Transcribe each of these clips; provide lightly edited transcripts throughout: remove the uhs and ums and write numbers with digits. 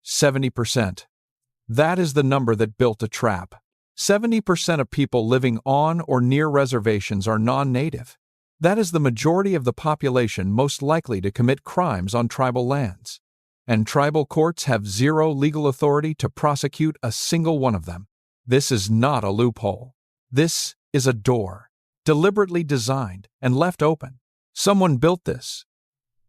70%. That is the number that built a trap. 70% of people living on or near reservations are non-native. That is the majority of the population most likely to commit crimes on tribal lands. And tribal courts have zero legal authority to prosecute a single one of them. This is not a loophole. This is a door, deliberately designed and left open. Someone built this.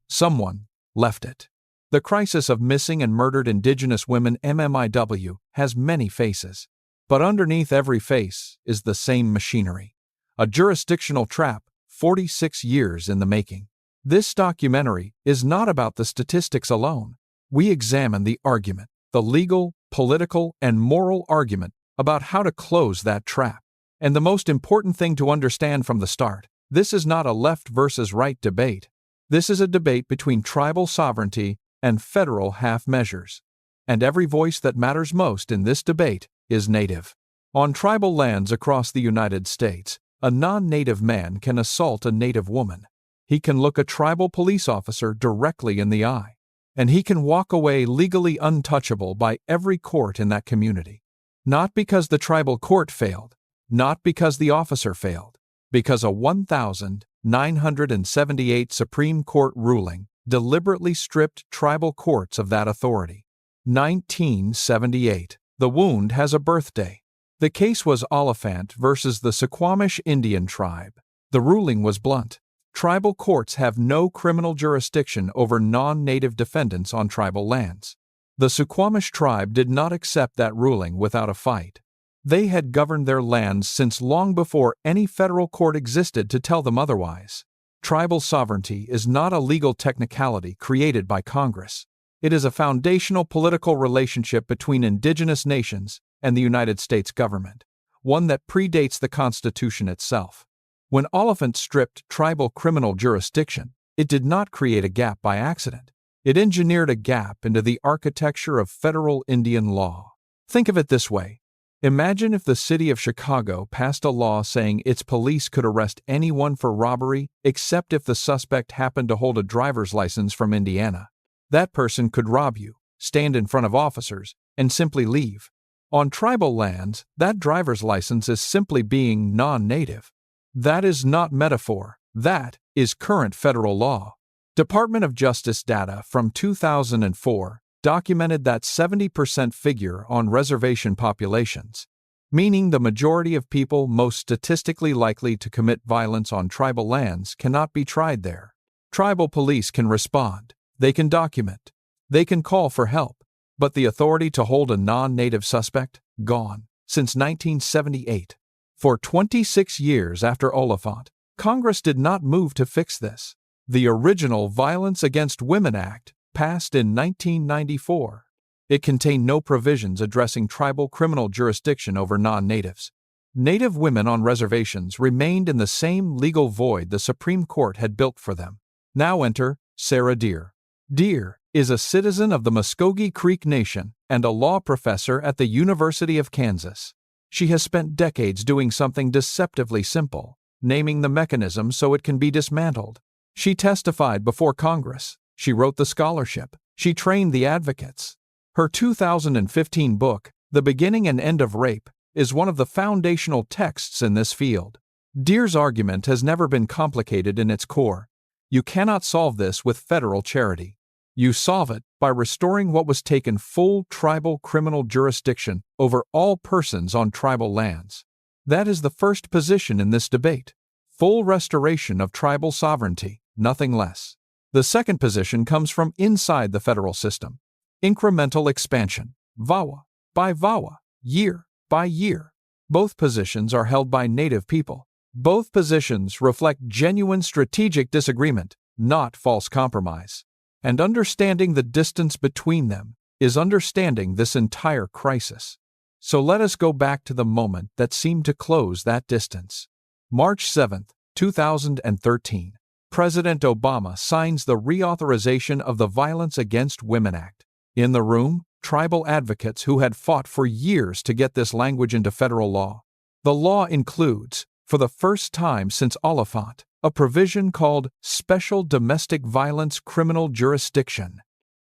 Someone left it. The crisis of missing and murdered Indigenous women MMIW has many faces. But underneath every face is the same machinery. A jurisdictional trap 46 years in the making. This documentary is not about the statistics alone. We examine the argument, the legal, political, and moral argument about how to close that trap. And the most important thing to understand from the start, this is not a left versus right debate. This is a debate between tribal sovereignty and federal half measures. And every voice that matters most in this debate is Native. On tribal lands across the United States, a non-Native man can assault a Native woman. He can look a tribal police officer directly in the eye, and he can walk away legally untouchable by every court in that community. Not because the tribal court failed, not because the officer failed, because a 1978 Supreme Court ruling deliberately stripped tribal courts of that authority. 1978. The wound has a birthday. The case was Oliphant versus the Suquamish Indian tribe. The ruling was blunt. Tribal courts have no criminal jurisdiction over non-native defendants on tribal lands. The Suquamish tribe did not accept that ruling without a fight. They had governed their lands since long before any federal court existed to tell them otherwise. Tribal sovereignty is not a legal technicality created by Congress. It is a foundational political relationship between indigenous nations and the United States government, one that predates the Constitution itself. When Oliphant stripped tribal criminal jurisdiction, it did not create a gap by accident. It engineered a gap into the architecture of federal Indian law. Think of it this way. Imagine if the city of Chicago passed a law saying its police could arrest anyone for robbery except if the suspect happened to hold a driver's license from Indiana. That person could rob you, stand in front of officers, and simply leave. On tribal lands, that driver's license is simply being non-native. That is not metaphor. That is current federal law. Department of Justice data from 2004 documented that 70% figure on reservation populations, meaning the majority of people most statistically likely to commit violence on tribal lands cannot be tried there. Tribal police can respond. They can document. They can call for help. But the authority to hold a non-native suspect? Gone. Since 1978. For 26 years after Oliphant, Congress did not move to fix this. The original Violence Against Women Act passed in 1994. It contained no provisions addressing tribal criminal jurisdiction over non-natives. Native women on reservations remained in the same legal void the Supreme Court had built for them. Now enter Sarah Deer. Deer is a citizen of the Muscogee Creek Nation and a law professor at the University of Kansas. She has spent decades doing something deceptively simple, naming the mechanism so it can be dismantled. She testified before Congress. She wrote the scholarship. She trained the advocates. Her 2015 book, The Beginning and End of Rape, is one of the foundational texts in this field. Deer's argument has never been complicated in its core. You cannot solve this with federal charity. You solve it by restoring what was taken full tribal criminal jurisdiction over all persons on tribal lands. That is the first position in this debate. Full restoration of tribal sovereignty, nothing less. The second position comes from inside the federal system. Incremental expansion, VAWA, by VAWA, year by year. Both positions are held by Native people. Both positions reflect genuine strategic disagreement, not false compromise. And understanding the distance between them is understanding this entire crisis. So let us go back to the moment that seemed to close that distance. March 7, 2013. President Obama signs the reauthorization of the Violence Against Women Act. In the room, tribal advocates who had fought for years to get this language into federal law. The law includes, for the first time since Oliphant, a provision called Special Domestic Violence Criminal Jurisdiction.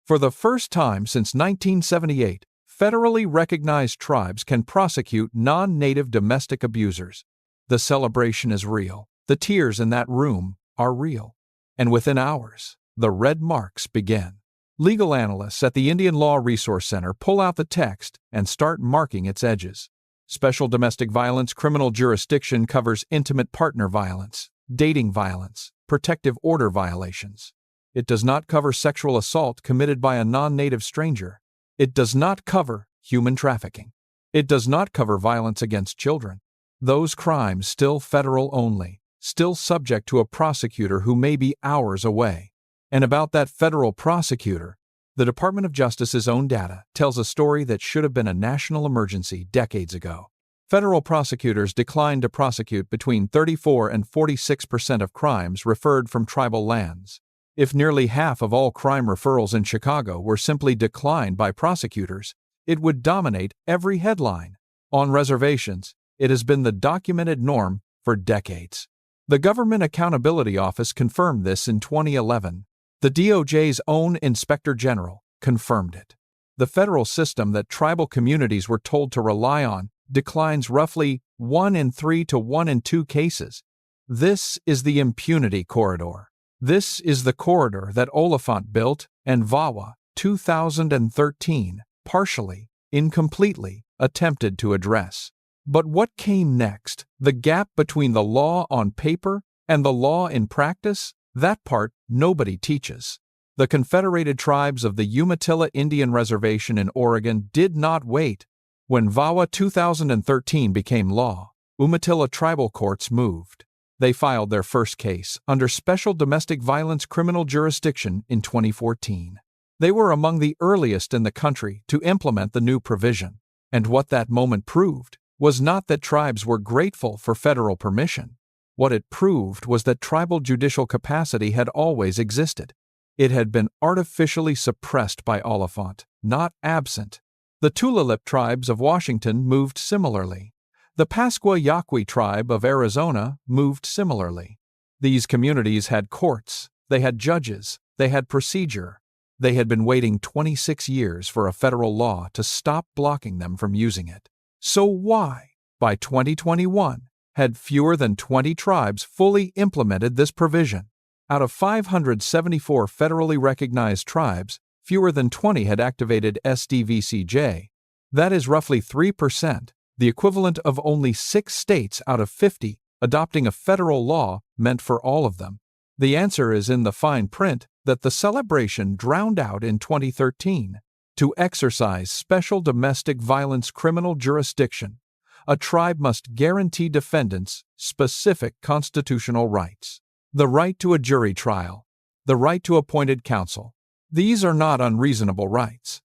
For the first time since 1978, federally recognized tribes can prosecute non-native domestic abusers. The celebration is real. The tears in that room are real. And within hours, the red marks begin. Legal analysts at the Indian Law Resource Center pull out the text and start marking its edges. Special domestic violence criminal jurisdiction covers intimate partner violence, dating violence, protective order violations. It does not cover sexual assault committed by a non-native stranger. It does not cover human trafficking. It does not cover violence against children. Those crimes still federal only, still subject to a prosecutor who may be hours away. And about that federal prosecutor, the Department of Justice's own data tells a story that should have been a national emergency decades ago. Federal prosecutors declined to prosecute between 34 and 46% of crimes referred from tribal lands. If nearly half of all crime referrals in Chicago were simply declined by prosecutors, it would dominate every headline. On reservations, it has been the documented norm for decades. The Government Accountability Office confirmed this in 2011. The DOJ's own Inspector General confirmed it. The federal system that tribal communities were told to rely on declines roughly 1 in 3 to 1 in 2 cases. This is the impunity corridor. This is the corridor that Oliphant built and VAWA 2013 partially, incompletely, attempted to address. But what came next? The gap between the law on paper and the law in practice? That part nobody teaches. The Confederated Tribes of the Umatilla Indian Reservation in Oregon did not wait. When VAWA 2013 became law, Umatilla tribal courts moved. They filed their first case under special domestic violence criminal jurisdiction in 2014. They were among the earliest in the country to implement the new provision. And what that moment proved was not that tribes were grateful for federal permission. What it proved was that tribal judicial capacity had always existed. It had been artificially suppressed by Oliphant, not absent. The Tulalip tribes of Washington moved similarly. The Pascua-Yaqui tribe of Arizona moved similarly. These communities had courts, they had judges, they had procedure. They had been waiting 26 years for a federal law to stop blocking them from using it. So why, by 2021, had fewer than 20 tribes fully implemented this provision? Out of 574 federally recognized tribes, fewer than 20 had activated SDVCJ. That is roughly 3%. The equivalent of only 6 states out of 50 adopting a federal law meant for all of them. The answer is in the fine print that the celebration drowned out in 2013. To exercise special domestic violence criminal jurisdiction, a tribe must guarantee defendants specific constitutional rights. The right to a jury trial, the right to appointed counsel. These are not unreasonable rights.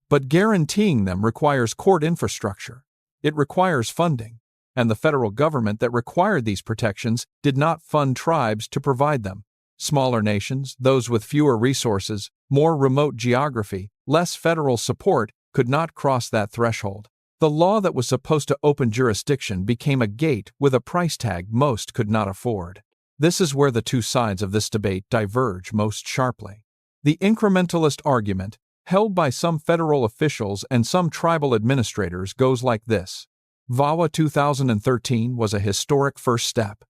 But guaranteeing them requires court infrastructure. It requires funding, and the federal government that required these protections did not fund tribes to provide them. Smaller nations, those with fewer resources, more remote geography, less federal support, could not cross that threshold. The law that was supposed to open jurisdiction became a gate with a price tag most could not afford. This is where the two sides of this debate diverge most sharply. The incrementalist argument, held by some federal officials and some tribal administrators, goes like this. VAWA 2013 was a historic first step.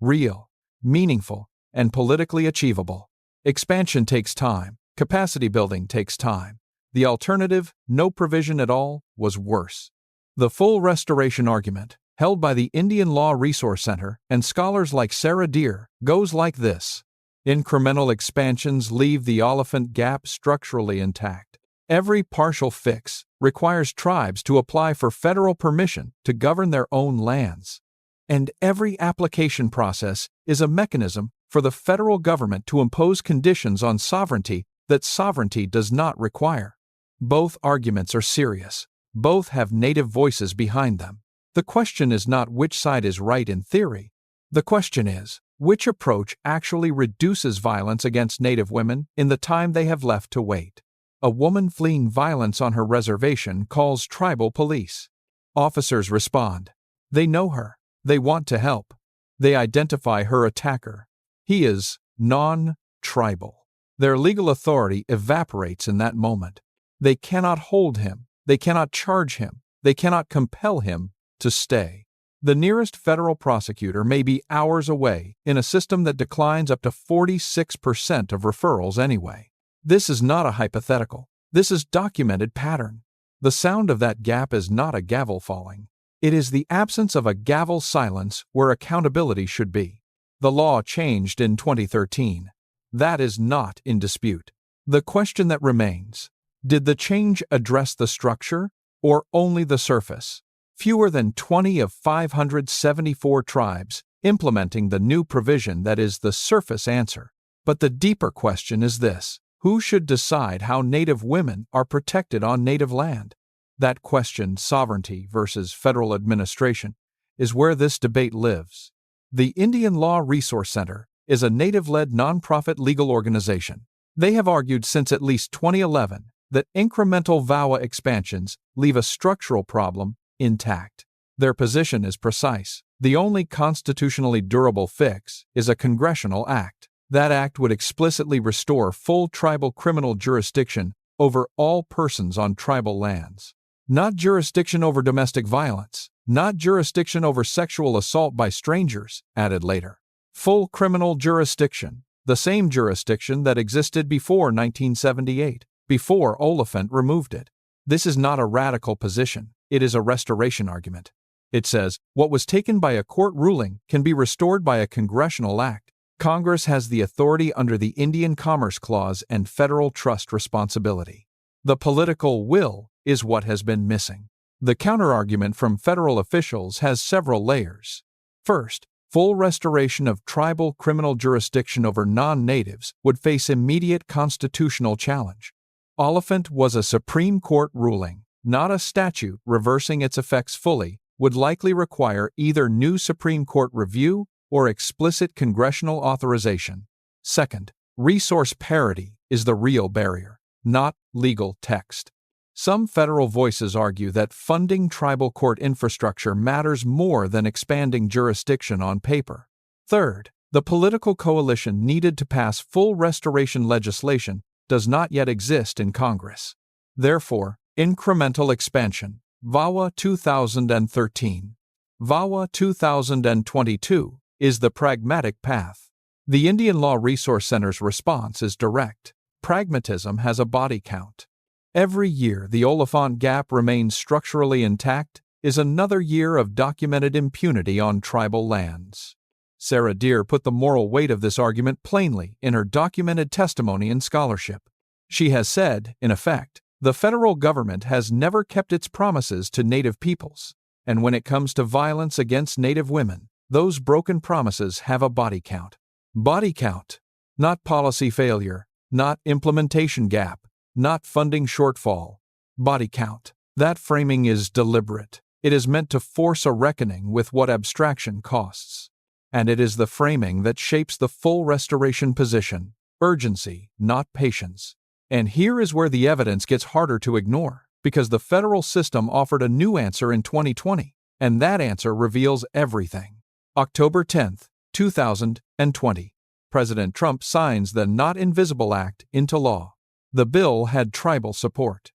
Real, meaningful, and politically achievable. Expansion takes time. Capacity building takes time. The alternative, no provision at all, was worse. The full restoration argument, held by the Indian Law Resource Center and scholars like Sarah Deer, goes like this. Incremental expansions leave the Oliphant gap structurally intact. Every partial fix requires tribes to apply for federal permission to govern their own lands. And every application process is a mechanism for the federal government to impose conditions on sovereignty that sovereignty does not require. Both arguments are serious. Both have native voices behind them. The question is not which side is right in theory. The question is, which approach actually reduces violence against Native women in the time they have left to wait? A woman fleeing violence on her reservation calls tribal police. Officers respond. They know her. They want to help. They identify her attacker. He is non-tribal. Their legal authority evaporates in that moment. They cannot hold him, they cannot charge him, they cannot compel him to stay. The nearest federal prosecutor may be hours away in a system that declines up to 46% of referrals anyway. This is not a hypothetical. This is documented pattern. The sound of that gap is not a gavel falling. It is the absence of a gavel silence where accountability should be. The law changed in 2013. That is not in dispute. The question that remains: did the change address the structure or only the surface? Fewer than 20 of 574 tribes implementing the new provision that is the surface answer. But the deeper question is this: who should decide how Native women are protected on Native land? That question, sovereignty versus federal administration, is where this debate lives. The Indian Law Resource Center is a Native-led nonprofit legal organization. They have argued since at least 2011 that incremental VAWA expansions leave a structural problem intact. Their position is precise. The only constitutionally durable fix is a congressional act. That act would explicitly restore full tribal criminal jurisdiction over all persons on tribal lands. Not jurisdiction over domestic violence, not jurisdiction over sexual assault by strangers, added later. Full criminal jurisdiction, the same jurisdiction that existed before 1978, before Oliphant removed it. This is not a radical position, it is a restoration argument. It says, what was taken by a court ruling can be restored by a congressional act. Congress has the authority under the Indian Commerce Clause and federal trust responsibility. The political will is what has been missing. The counterargument from federal officials has several layers. First, full restoration of tribal criminal jurisdiction over non-natives would face immediate constitutional challenge. Oliphant was a Supreme Court ruling, not a statute. Reversing its effects fully would likely require either new Supreme Court review or explicit congressional authorization. Second, resource parity is the real barrier, not legal text. Some federal voices argue that funding tribal court infrastructure matters more than expanding jurisdiction on paper. Third, the political coalition needed to pass full restoration legislation does not yet exist in Congress. Therefore, incremental expansion, VAWA 2013. VAWA 2022 is the pragmatic path. The Indian Law Resource Center's response is direct. Pragmatism has a body count. Every year the Oliphant gap remains structurally intact is another year of documented impunity on tribal lands. Sarah Deer put the moral weight of this argument plainly in her documented testimony and scholarship. She has said, in effect, the federal government has never kept its promises to Native peoples, and when it comes to violence against Native women, those broken promises have a body count. Body count, not policy failure, not implementation gap, not funding shortfall. Body count. That framing is deliberate. It is meant to force a reckoning with what abstraction costs. And it is the framing that shapes the full restoration position. Urgency, not patience. And here is where the evidence gets harder to ignore, because the federal system offered a new answer in 2020, and that answer reveals everything. October 10, 2020. President Trump signs the Not Invisible Act into law. The bill had tribal support.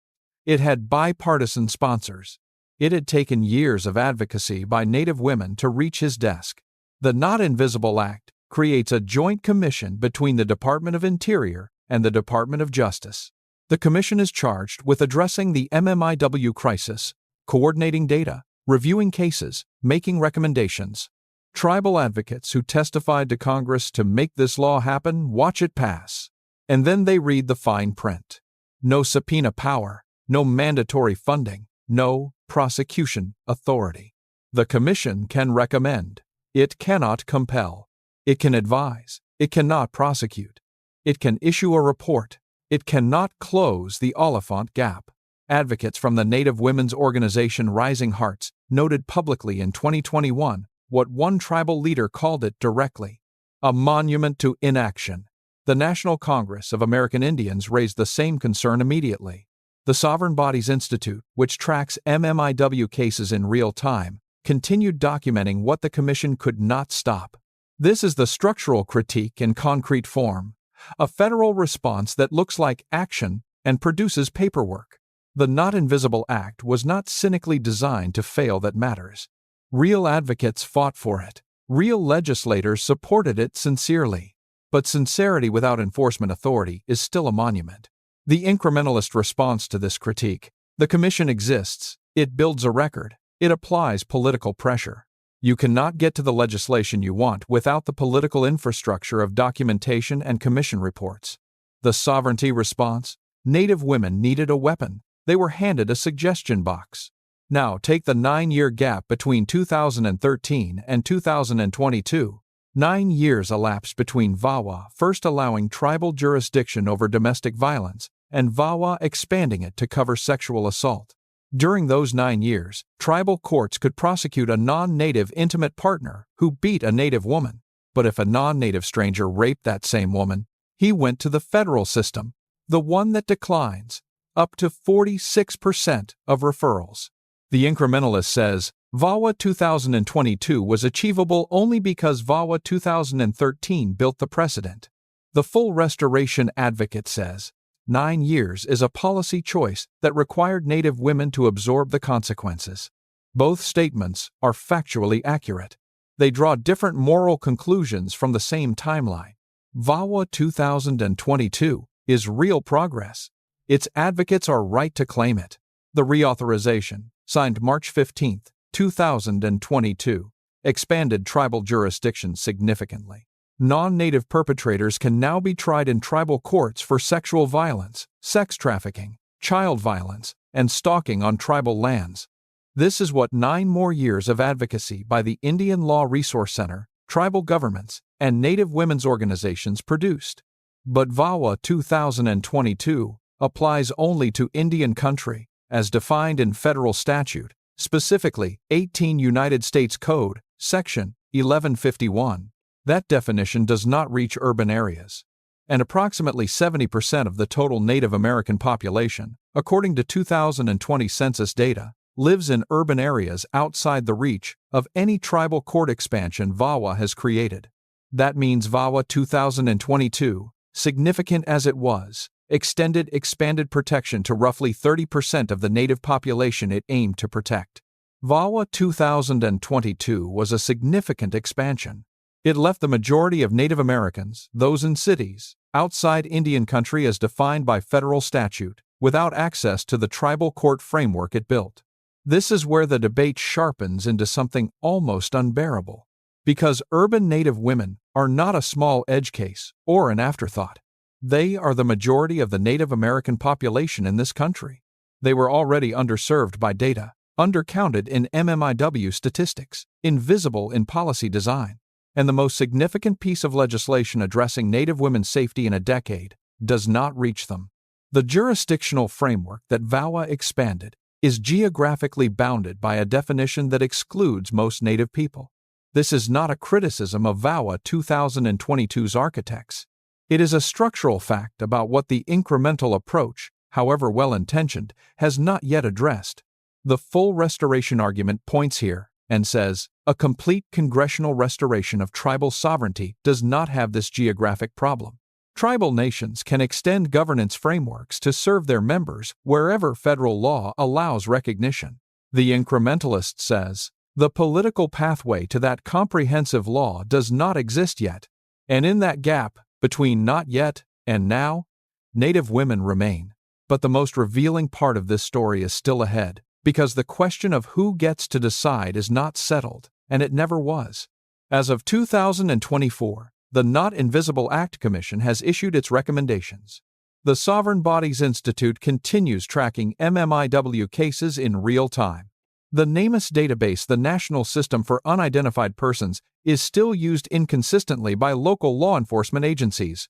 It had bipartisan sponsors. It had taken years of advocacy by Native women to reach his desk. The Not Invisible Act creates a joint commission between the Department of Interior and the Department of Justice. The commission is charged with addressing the MMIW crisis, coordinating data, reviewing cases, making recommendations. Tribal advocates who testified to Congress to make this law happen watch it pass. And then they read the fine print. No subpoena power, no mandatory funding, no prosecution authority. The commission can recommend. It cannot compel. It can advise. It cannot prosecute. It can issue a report. It cannot close the Oliphant gap. Advocates from the Native women's organization Rising Hearts noted publicly in 2021 what one tribal leader called it directly: a monument to inaction. The National Congress of American Indians raised the same concern immediately. The Sovereign Bodies Institute, which tracks MMIW cases in real time, continued documenting what the Commission could not stop. This is the structural critique in concrete form. a federal response that looks like action and produces paperwork. The Not Invisible Act was not cynically designed to fail that matters. Real advocates fought for it. Real legislators supported it sincerely. But sincerity without enforcement authority is still a monument. The incrementalist response to this critique: the Commission exists, it builds a record, it applies political pressure. You cannot get to the legislation you want without the political infrastructure of documentation and commission reports. The sovereignty response: Native women needed a weapon. They were handed a suggestion box. Now take the 9-year gap between 2013 and 2022. 9 years elapsed between VAWA first allowing tribal jurisdiction over domestic violence and VAWA expanding it to cover sexual assault. During those 9 years, tribal courts could prosecute a non-native intimate partner who beat a native woman. But if a non-native stranger raped that same woman, he went to the federal system, the one that declines up to 46% of referrals. The incrementalist says VAWA 2022 was achievable only because VAWA 2013 built the precedent. The full restoration advocate says 9 years is a policy choice that required Native women to absorb the consequences. Both statements are factually accurate. They draw different moral conclusions from the same timeline. VAWA 2022 is real progress. Its advocates are right to claim it. The reauthorization, signed March 15, 2022, expanded tribal jurisdiction significantly. Non-native perpetrators can now be tried in tribal courts for sexual violence, sex trafficking, child violence, and stalking on tribal lands. This is what 9 more years of advocacy by the Indian Law Resource Center, tribal governments, and Native women's organizations produced. But VAWA 2022 applies only to Indian country, as defined in federal statute, specifically 18 United States Code, Section 1151. That definition does not reach urban areas. And approximately 70% of the total Native American population, according to 2020 census data, lives in urban areas outside the reach of any tribal court expansion VAWA has created. That means VAWA 2022, significant as it was, expanded protection to roughly 30% of the Native population it aimed to protect. VAWA 2022 was a significant expansion. It left the majority of Native Americans, those in cities, outside Indian country as defined by federal statute, without access to the tribal court framework it built. This is where the debate sharpens into something almost unbearable. Because urban Native women are not a small edge case or an afterthought. They are the majority of the Native American population in this country. They were already underserved by data, undercounted in MMIW statistics, invisible in policy design. And the most significant piece of legislation addressing Native women's safety in a decade does not reach them. The jurisdictional framework that VAWA expanded is geographically bounded by a definition that excludes most Native people. This is not a criticism of VAWA 2022's architects. It is a structural fact about what the incremental approach, however well-intentioned, has not yet addressed. The full restoration argument points here and says, a complete congressional restoration of tribal sovereignty does not have this geographic problem. Tribal nations can extend governance frameworks to serve their members wherever federal law allows recognition. The incrementalist says, the political pathway to that comprehensive law does not exist yet, and in that gap, between not yet and now, Native women remain. But the most revealing part of this story is still ahead, because the question of who gets to decide is not settled, and it never was. As of 2024, the Not Invisible Act Commission has issued its recommendations. The Sovereign Bodies Institute continues tracking MMIW cases in real time. The NamUs database, the National System for Unidentified Persons, is still used inconsistently by local law enforcement agencies.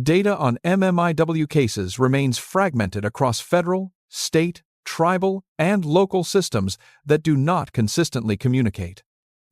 Data on MMIW cases remains fragmented across federal, state, tribal, and local systems that do not consistently communicate.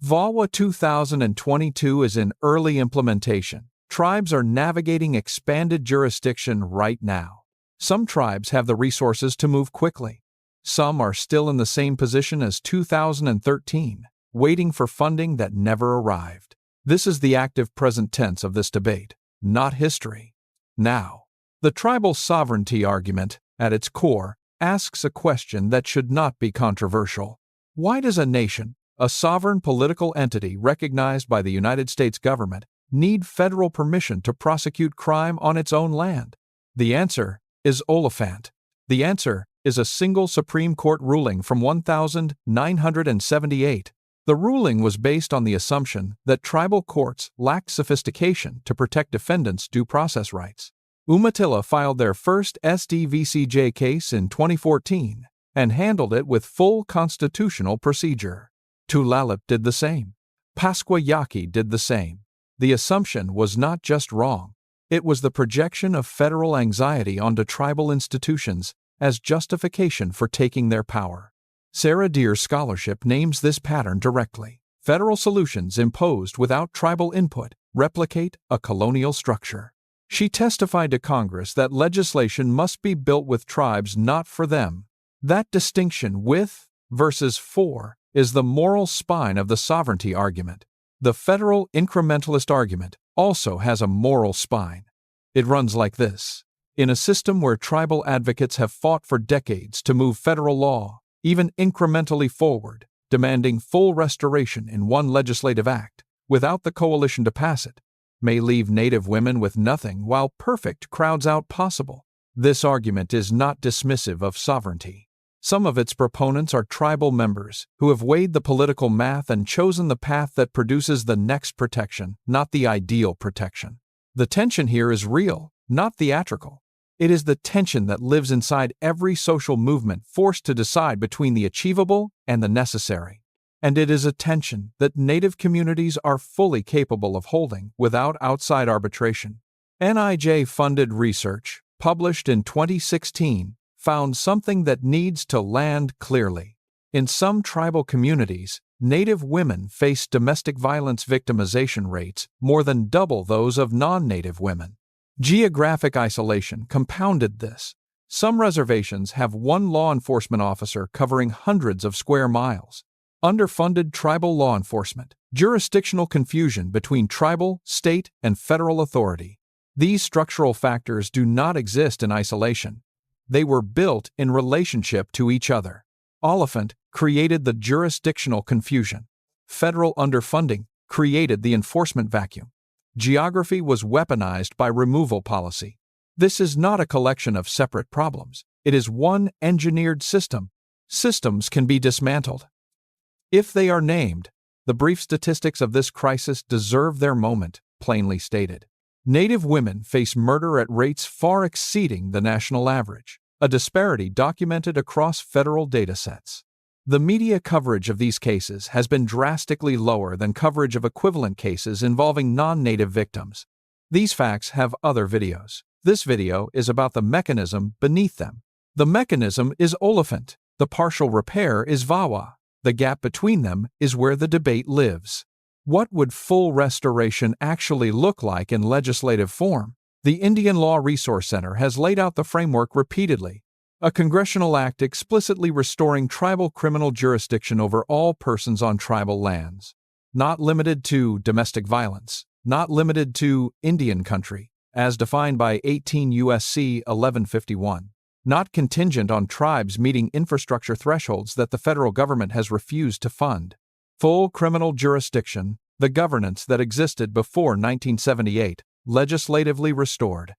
VAWA 2022 is in early implementation. Tribes are navigating expanded jurisdiction right now. Some tribes have the resources to move quickly. Some are still in the same position as 2013, waiting for funding that never arrived. This is the active present tense of this debate, not history. Now, the tribal sovereignty argument, at its core, asks a question that should not be controversial. Why does a nation, a sovereign political entity recognized by the United States government, need federal permission to prosecute crime on its own land? The answer is Oliphant. The answer is a single Supreme Court ruling from 1978. The ruling was based on the assumption that tribal courts lacked sophistication to protect defendants' due process rights. Umatilla filed their first SDVCJ case in 2014 and handled it with full constitutional procedure. Tulalip did the same. Pasquayaki did the same. The assumption was not just wrong, it was the projection of federal anxiety onto tribal institutions as justification for taking their power. Sarah Deer's scholarship names this pattern directly. Federal solutions imposed without tribal input replicate a colonial structure. She testified to Congress that legislation must be built with tribes not for them. That distinction, with versus for, is the moral spine of the sovereignty argument. The federal incrementalist argument also has a moral spine. It runs like this. In a system where tribal advocates have fought for decades to move federal law, even incrementally forward, demanding full restoration in one legislative act, without the coalition to pass it, may leave Native women with nothing while perfect crowds out possible. This argument is not dismissive of sovereignty. Some of its proponents are tribal members who have weighed the political math and chosen the path that produces the next protection, not the ideal protection. The tension here is real, not theatrical. It is the tension that lives inside every social movement forced to decide between the achievable and the necessary. And it is a tension that Native communities are fully capable of holding without outside arbitration. NIJ-funded research, published in 2016, found something that needs to land clearly. In some tribal communities, Native women face domestic violence victimization rates more than double those of non-Native women. Geographic isolation compounded this. Some reservations have one law enforcement officer covering hundreds of square miles. Underfunded tribal law enforcement, jurisdictional confusion between tribal, state, and federal authority. These structural factors do not exist in isolation. They were built in relationship to each other. Oliphant created the jurisdictional confusion. Federal underfunding created the enforcement vacuum. Geography was weaponized by removal policy. This is not a collection of separate problems. It is one engineered system. Systems can be dismantled. If they are named, the brief statistics of this crisis deserve their moment, plainly stated. Native women face murder at rates far exceeding the national average, a disparity documented across federal datasets. The media coverage of these cases has been drastically lower than coverage of equivalent cases involving non-Native victims. These facts have other videos. This video is about the mechanism beneath them. The mechanism is Oliphant. The partial repair is VAWA. The gap between them is where the debate lives. What would full restoration actually look like in legislative form? The Indian Law Resource Center has laid out the framework repeatedly. A congressional act explicitly restoring tribal criminal jurisdiction over all persons on tribal lands. Not limited to domestic violence. Not limited to Indian country, as defined by 18 U.S.C. 1151. Not contingent on tribes meeting infrastructure thresholds that the federal government has refused to fund. Full criminal jurisdiction, the governance that existed before 1978, legislatively restored.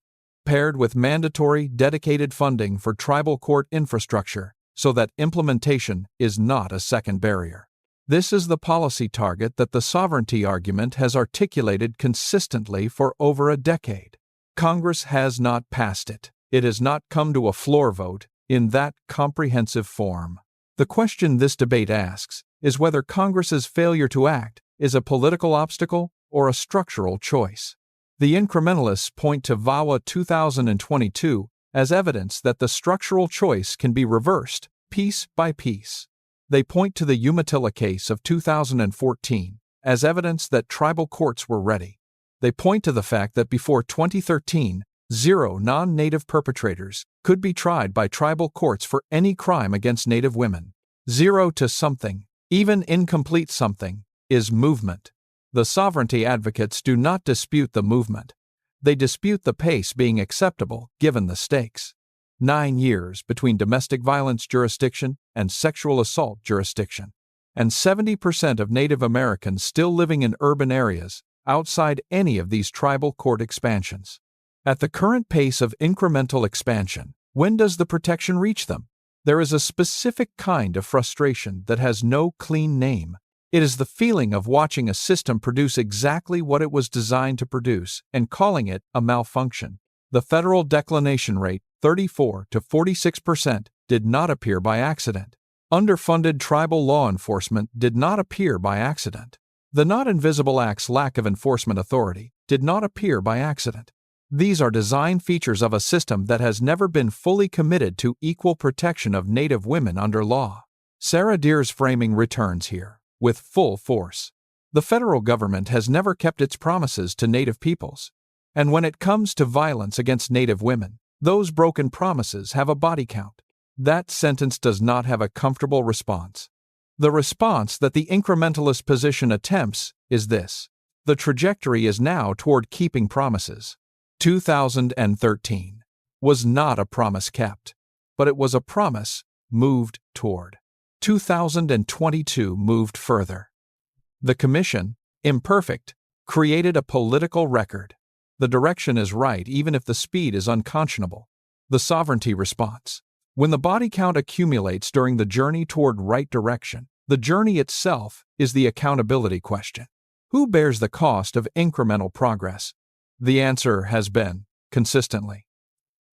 Paired with mandatory, dedicated funding for tribal court infrastructure so that implementation is not a second barrier. This is the policy target that the sovereignty argument has articulated consistently for over a decade. Congress has not passed it. It has not come to a floor vote in that comprehensive form. The question this debate asks is whether Congress's failure to act is a political obstacle or a structural choice. The incrementalists point to VAWA 2022 as evidence that the structural choice can be reversed piece by piece. They point to the Umatilla case of 2014 as evidence that tribal courts were ready. They point to the fact that before 2013, 0 non-Native perpetrators could be tried by tribal courts for any crime against Native women. 0 to something, even incomplete something, is movement. The sovereignty advocates do not dispute the movement. They dispute the pace being acceptable given the stakes. 9 years between domestic violence jurisdiction and sexual assault jurisdiction, and 70% of Native Americans still living in urban areas outside any of these tribal court expansions. At the current pace of incremental expansion, when does the protection reach them? There is a specific kind of frustration that has no clean name. It is the feeling of watching a system produce exactly what it was designed to produce and calling it a malfunction. The federal declination rate, 34 to 46%, did not appear by accident. Underfunded tribal law enforcement did not appear by accident. The Not Invisible Act's lack of enforcement authority did not appear by accident. These are design features of a system that has never been fully committed to equal protection of Native women under law. Sarah Deer's framing returns here, with full force. The federal government has never kept its promises to Native peoples. And when it comes to violence against Native women, those broken promises have a body count. That sentence does not have a comfortable response. The response that the incrementalist position attempts is this: the trajectory is now toward keeping promises. 2013 was not a promise kept, but it was a promise moved toward. 2022 moved further. The Commission, imperfect, created a political record. The direction is right even if the speed is unconscionable. The sovereignty response. When the body count accumulates during the journey toward right direction, the journey itself is the accountability question. Who bears the cost of incremental progress? The answer has been, consistently,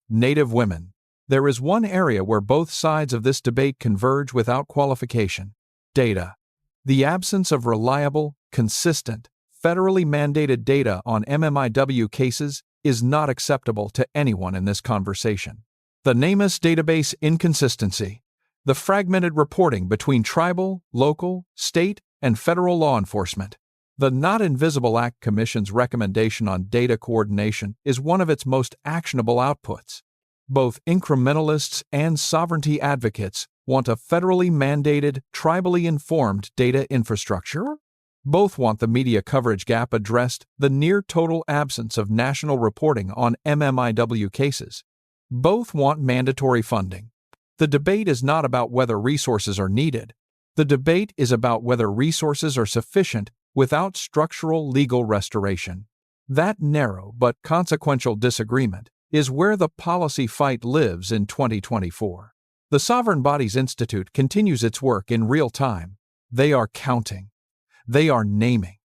Native women. There is one area where both sides of this debate converge without qualification: data. The absence of reliable, consistent, federally mandated data on MMIW cases is not acceptable to anyone in this conversation. The NamUs database inconsistency, the fragmented reporting between tribal, local, state, and federal law enforcement. The Not Invisible Act Commission's recommendation on data coordination is one of its most actionable outputs. Both incrementalists and sovereignty advocates want a federally mandated, tribally informed data infrastructure. Both want the media coverage gap addressed, the near total absence of national reporting on MMIW cases. Both want mandatory funding. The debate is not about whether resources are needed. The debate is about whether resources are sufficient without structural legal restoration. That narrow but consequential disagreement is where the policy fight lives in 2024. The Sovereign Bodies Institute continues its work in real time. They are counting. They are naming.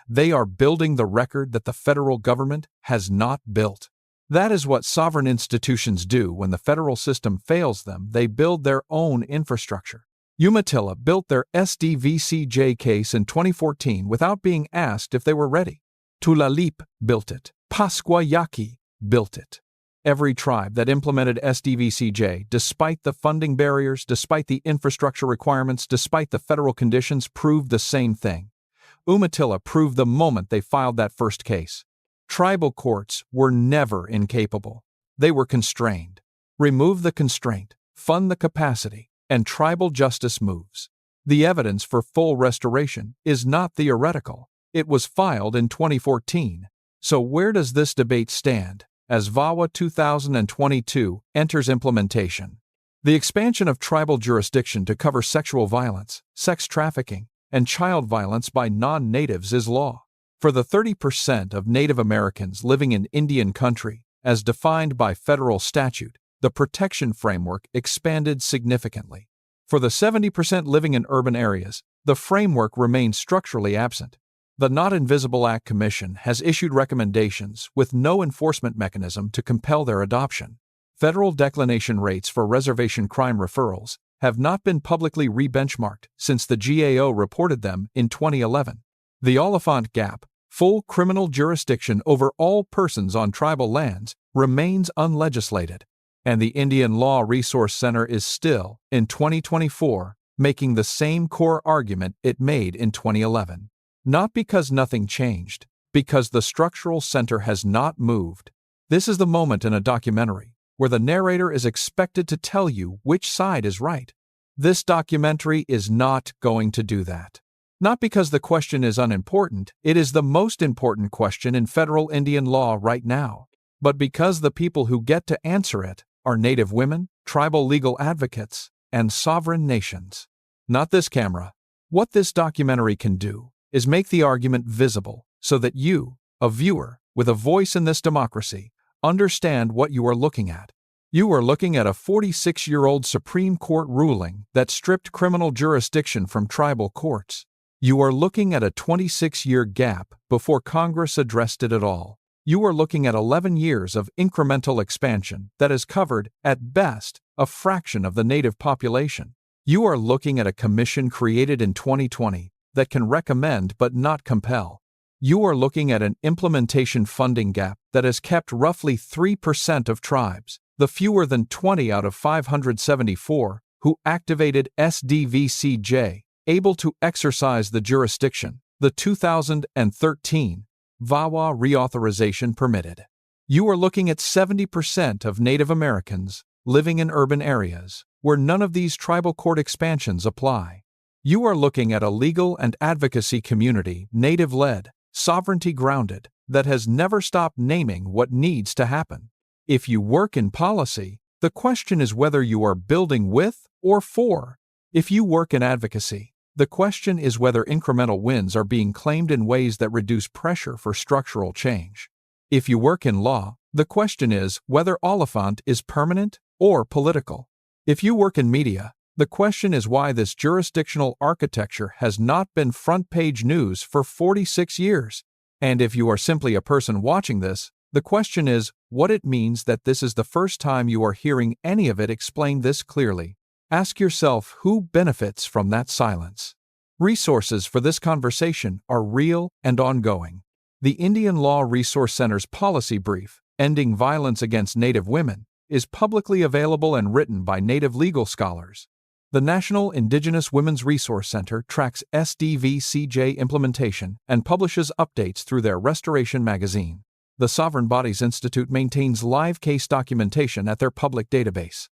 They are building the record that the federal government has not built. That is what sovereign institutions do when the federal system fails them. They build their own infrastructure. Umatilla built their SDVCJ case in 2014 without being asked if they were ready. Tulalip built it. Pasquayaqui built it. Every tribe that implemented SDVCJ, despite the funding barriers, despite the infrastructure requirements, despite the federal conditions, proved the same thing. Umatilla proved the moment they filed that first case. Tribal courts were never incapable. They were constrained. Remove the constraint, fund the capacity, and tribal justice moves. The evidence for full restoration is not theoretical. It was filed in 2014. So where does this debate stand as VAWA 2022 enters implementation? The expansion of tribal jurisdiction to cover sexual violence, sex trafficking, and child violence by non-natives is law. For the 30% of Native Americans living in Indian country, as defined by federal statute, the protection framework expanded significantly. For the 70% living in urban areas, the framework remains structurally absent. The Not Invisible Act Commission has issued recommendations with no enforcement mechanism to compel their adoption. Federal declination rates for reservation crime referrals have not been publicly re-benchmarked since the GAO reported them in 2011. The Oliphant gap, full criminal jurisdiction over all persons on tribal lands, remains unlegislated. And the Indian Law Resource Center is still, in 2024, making the same core argument it made in 2011. Not because nothing changed, because the structural center has not moved. This is the moment in a documentary where the narrator is expected to tell you which side is right. This documentary is not going to do that. Not because the question is unimportant, it is the most important question in federal Indian law right now, but because the people who get to answer it are Native women, tribal legal advocates, and sovereign nations. Not this camera. What this documentary can do is make the argument visible so that you, a viewer with a voice in this democracy, understand what you are looking at. You are looking at a 46-year-old Supreme Court ruling that stripped criminal jurisdiction from tribal courts. You are looking at a 26-year gap before Congress addressed it at all. You are looking at 11 years of incremental expansion that has covered, at best, a fraction of the Native population. You are looking at a commission created in 2020 that can recommend but not compel. You are looking at an implementation funding gap that has kept roughly 3% of tribes, the fewer than 20 out of 574, who activated SDVCJ, able to exercise the jurisdiction, the 2013 VAWA reauthorization permitted. You are looking at 70% of Native Americans living in urban areas where none of these tribal court expansions apply. You are looking at a legal and advocacy community, Native-led, sovereignty-grounded, that has never stopped naming what needs to happen. If you work in policy, the question is whether you are building with or for. If you work in advocacy, the question is whether incremental wins are being claimed in ways that reduce pressure for structural change. If you work in law, the question is whether Oliphant is permanent or political. If you work in media, the question is why this jurisdictional architecture has not been front-page news for 46 years. And if you are simply a person watching this, the question is what it means that this is the first time you are hearing any of it explained this clearly. Ask yourself who benefits from that silence. Resources for this conversation are real and ongoing. The Indian Law Resource Center's policy brief, Ending Violence Against Native Women, is publicly available and written by Native legal scholars. The National Indigenous Women's Resource Center tracks SDVCJ implementation and publishes updates through their Restoration magazine. The Sovereign Bodies Institute maintains live case documentation at their public database.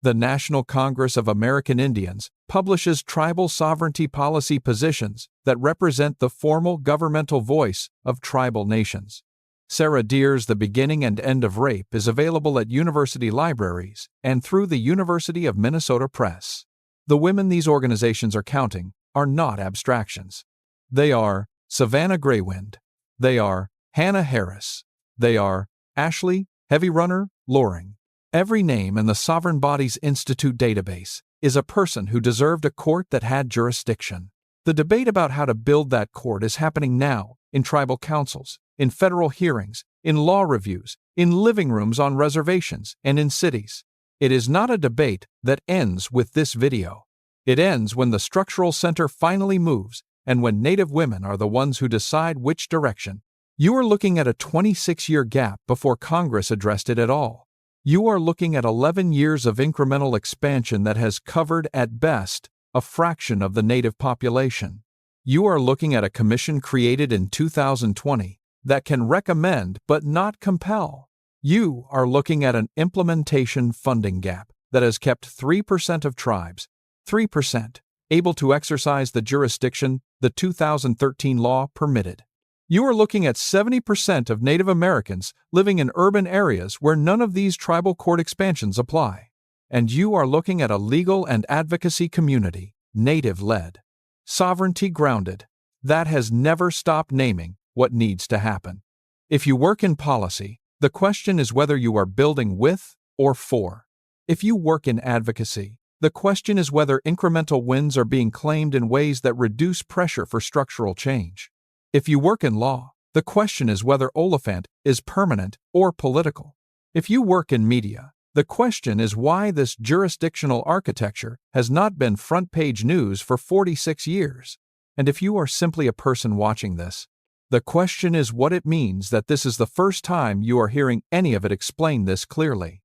The National Congress of American Indians publishes tribal sovereignty policy positions that represent the formal governmental voice of tribal nations. Sarah Deer's The Beginning and End of Rape is available at university libraries and through the University of Minnesota Press. The women these organizations are counting are not abstractions. They are Savannah Graywind. They are Hannah Harris. They are Ashley, Heavy Runner, Loring. Every name in the Sovereign Bodies Institute database is a person who deserved a court that had jurisdiction. The debate about how to build that court is happening now in tribal councils, in federal hearings, in law reviews, in living rooms on reservations, and in cities. It is not a debate that ends with this video. It ends when the structural center finally moves and when Native women are the ones who decide which direction. You are looking at a 26-year gap before Congress addressed it at all. You are looking at 11 years of incremental expansion that has covered, at best, a fraction of the Native population. You are looking at a commission created in 2020 that can recommend but not compel. You are looking at an implementation funding gap that has kept 3% of tribes, 3%, able to exercise the jurisdiction the 2013 law permitted. You are looking at 70% of Native Americans living in urban areas where none of these tribal court expansions apply. And you are looking at a legal and advocacy community, Native-led, sovereignty-grounded, that has never stopped naming what needs to happen. If you work in policy, the question is whether you are building with or for. If you work in advocacy, the question is whether incremental wins are being claimed in ways that reduce pressure for structural change. If you work in law, the question is whether Oliphant is permanent or political. If you work in media, the question is why this jurisdictional architecture has not been front-page news for 46 years. And if you are simply a person watching this, the question is what it means that this is the first time you are hearing any of it explained this clearly.